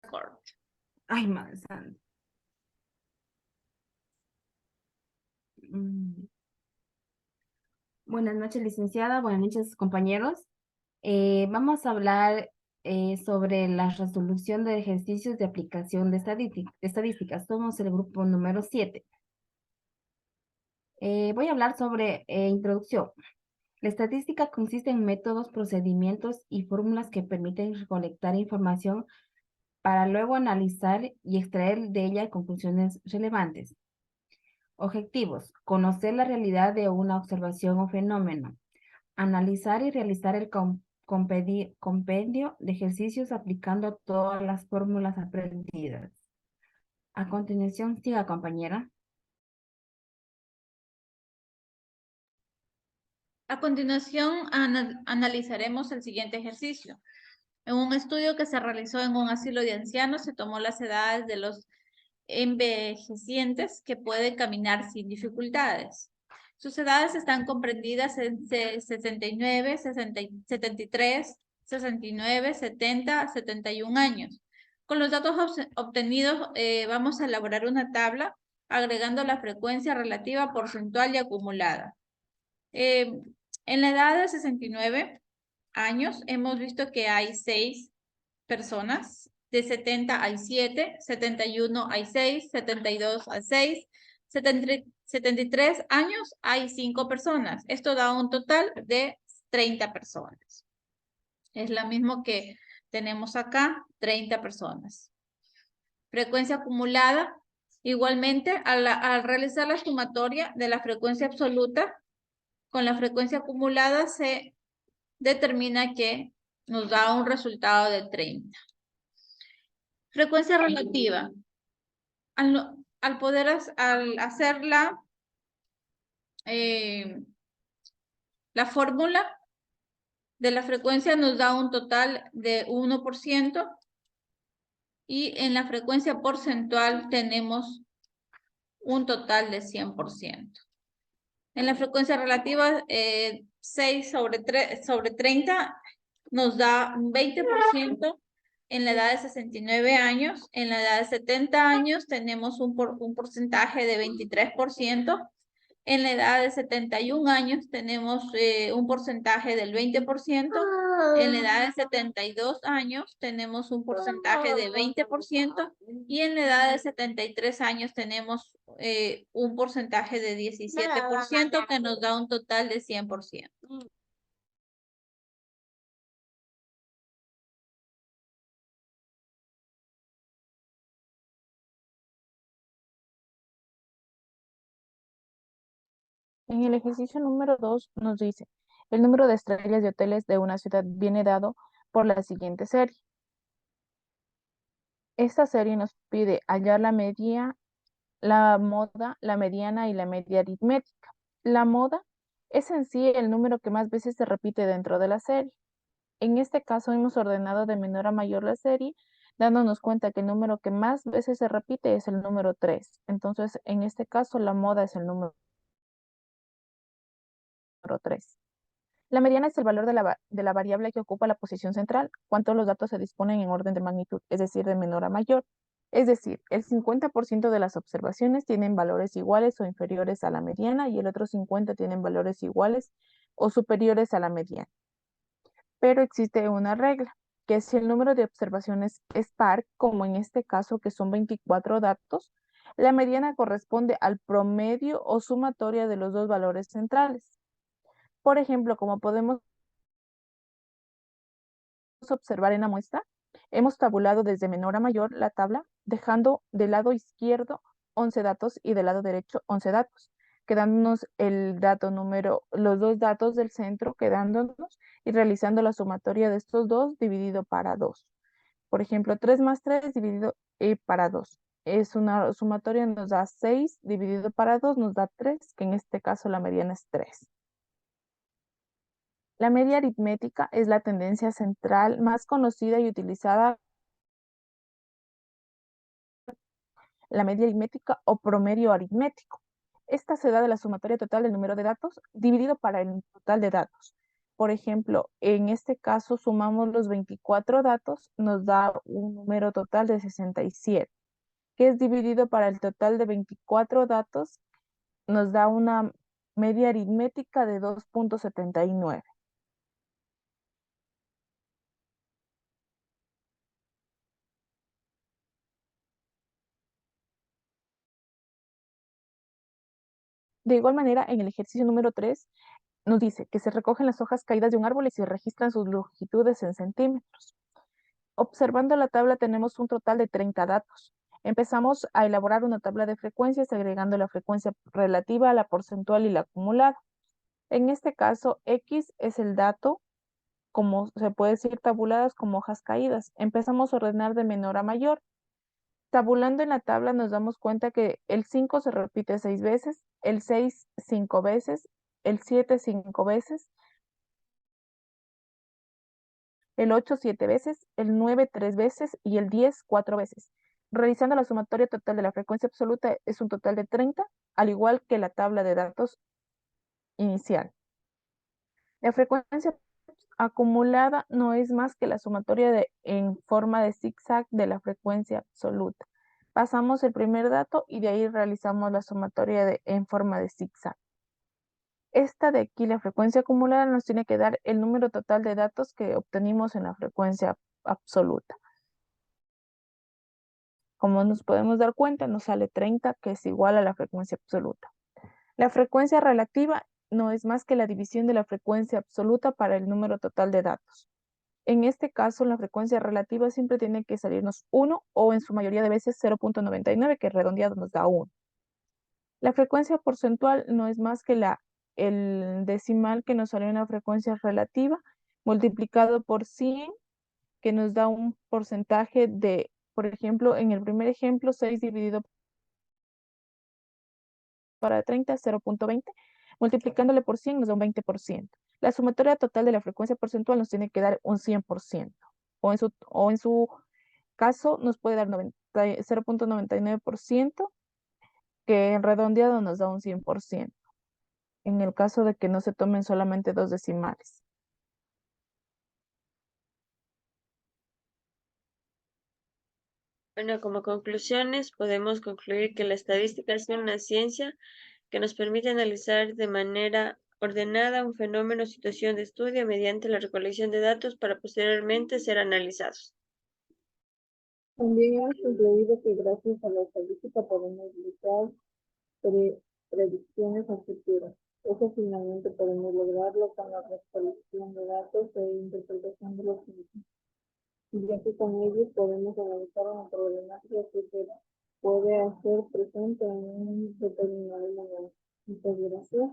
Court. Ay, madre santa. Mm. Buenas noches, licenciada. Buenas noches, compañeros. Vamos a hablar sobre la resolución de ejercicios de aplicación de estadísticas. Somos el grupo número 7. Voy a hablar sobre introducción. La estadística consiste en métodos, procedimientos y fórmulas que permiten recolectar información para luego analizar y extraer de ella conclusiones relevantes. Objetivos: conocer la realidad de una observación o fenómeno, analizar y realizar el compendio de ejercicios aplicando todas las fórmulas aprendidas. A continuación, siga, compañera. A continuación, analizaremos el siguiente ejercicio. En un estudio que se realizó en un asilo de ancianos, se tomó las edades de los envejecientes que pueden caminar sin dificultades. Sus edades están comprendidas en 69, 73, 69, 70, 71 años. Con los datos obtenidos, vamos a elaborar una tabla agregando la frecuencia relativa, porcentual y acumulada. En la edad de 69 años hemos visto que hay 6 personas, de 70 hay 7, 71 hay 6, 72 hay 6, 73 años hay 5 personas. Esto da un total de 30 personas. Es lo mismo que tenemos acá, 30 personas. Frecuencia acumulada, igualmente al realizar la sumatoria de la frecuencia absoluta con la frecuencia acumulada se determina que nos da un resultado de 30. Frecuencia relativa. Al hacer la fórmula de la frecuencia nos da un total de 1% y en la frecuencia porcentual tenemos un total de 100%. En la frecuencia relativa, 6 sobre 30 nos da un 20%. En la edad de 69 años, en la edad de 70 años tenemos un porcentaje de 23%. En la edad de 71 años tenemos un porcentaje del 20%. En la edad de 72 años tenemos un porcentaje de 20%. Y en la edad de 73 años tenemos un porcentaje de 17% que nos da un total de 100%. En el ejercicio número 2 nos dice, el número de estrellas de hoteles de una ciudad viene dado por la siguiente serie. Esta serie nos pide hallar la media, la moda, la mediana y la media aritmética. La moda es en sí el número que más veces se repite dentro de la serie. En este caso hemos ordenado de menor a mayor la serie, dándonos cuenta que el número que más veces se repite es el número 3. Entonces, en este caso, la moda es el número 3. La mediana es el valor de la variable que ocupa la posición central, cuando los datos se disponen en orden de magnitud, es decir, de menor a mayor. Es decir, el 50% de las observaciones tienen valores iguales o inferiores a la mediana y el otro 50% tienen valores iguales o superiores a la mediana. Pero existe una regla, que si el número de observaciones es par, como en este caso que son 24 datos, la mediana corresponde al promedio o sumatoria de los dos valores centrales. Por ejemplo, como podemos observar en la muestra, hemos tabulado desde menor a mayor la tabla, dejando del lado izquierdo 11 datos y del lado derecho 11 datos, quedándonos los dos datos del centro quedándonos y realizando la sumatoria de estos dos dividido para 2. Por ejemplo, 3 más 3 dividido para 2. Es una sumatoria, nos da 6 dividido para 2, nos da 3, que en este caso la mediana es 3. La media aritmética es la tendencia central más conocida y utilizada, la media aritmética o promedio aritmético. Esta se da de la sumatoria total del número de datos dividido para el total de datos. por ejemplo, en este caso sumamos los 24 datos, nos da un número total de 67, que es dividido para el total de 24 datos, nos da una media aritmética de 2.79. De igual manera, en el ejercicio número 3, nos dice que se recogen las hojas caídas de un árbol y se registran sus longitudes en centímetros. Observando la tabla tenemos un total de 30 datos. Empezamos a elaborar una tabla de frecuencias agregando la frecuencia relativa, la porcentual y la acumulada. En este caso, X es el dato, como se puede decir, tabuladas como hojas caídas. Empezamos a ordenar de menor a mayor. Tabulando en la tabla nos damos cuenta que el 5 se repite 6 veces, el 6 5 veces, el 7 5 veces, el 8 7 veces, el 9 3 veces y el 10 4 veces. Realizando la sumatoria total de la frecuencia absoluta es un total de 30, al igual que la tabla de datos inicial. La frecuencia acumulada no es más que la sumatoria en forma de zigzag de la frecuencia absoluta. Pasamos el primer dato y de ahí realizamos la sumatoria en forma de zigzag. Esta de aquí, la frecuencia acumulada, nos tiene que dar el número total de datos que obtenimos en la frecuencia absoluta. Como nos podemos dar cuenta, nos sale 30, que es igual a la frecuencia absoluta. La frecuencia relativa no es más que la división de la frecuencia absoluta para el número total de datos. En este caso, la frecuencia relativa siempre tiene que salirnos 1 o en su mayoría de veces 0.99, que redondeado nos da 1. La frecuencia porcentual no es más que el decimal que nos salió en la frecuencia relativa multiplicado por 100, que nos da un porcentaje de, por ejemplo, en el primer ejemplo, 6 dividido para 30, 0.20, multiplicándole por 100 nos da un 20%. La sumatoria total de la frecuencia porcentual nos tiene que dar un 100%, o en su caso nos puede dar 0.99%, que en redondeado nos da un 100%, en el caso de que no se tomen solamente dos decimales. Bueno, como conclusiones, podemos concluir que la estadística es una ciencia que nos permite analizar de manera ordenada un fenómeno o situación de estudio mediante la recolección de datos para posteriormente ser analizados. También hemos concluido que gracias a la estadística podemos realizar predicciones a futuro. Eso finalmente podemos lograrlo con la recolección de datos e interpretación de los mismos, ya que con ellos podemos analizar una problemática que se puede hacer presente en un determinado momento. Muchas gracias.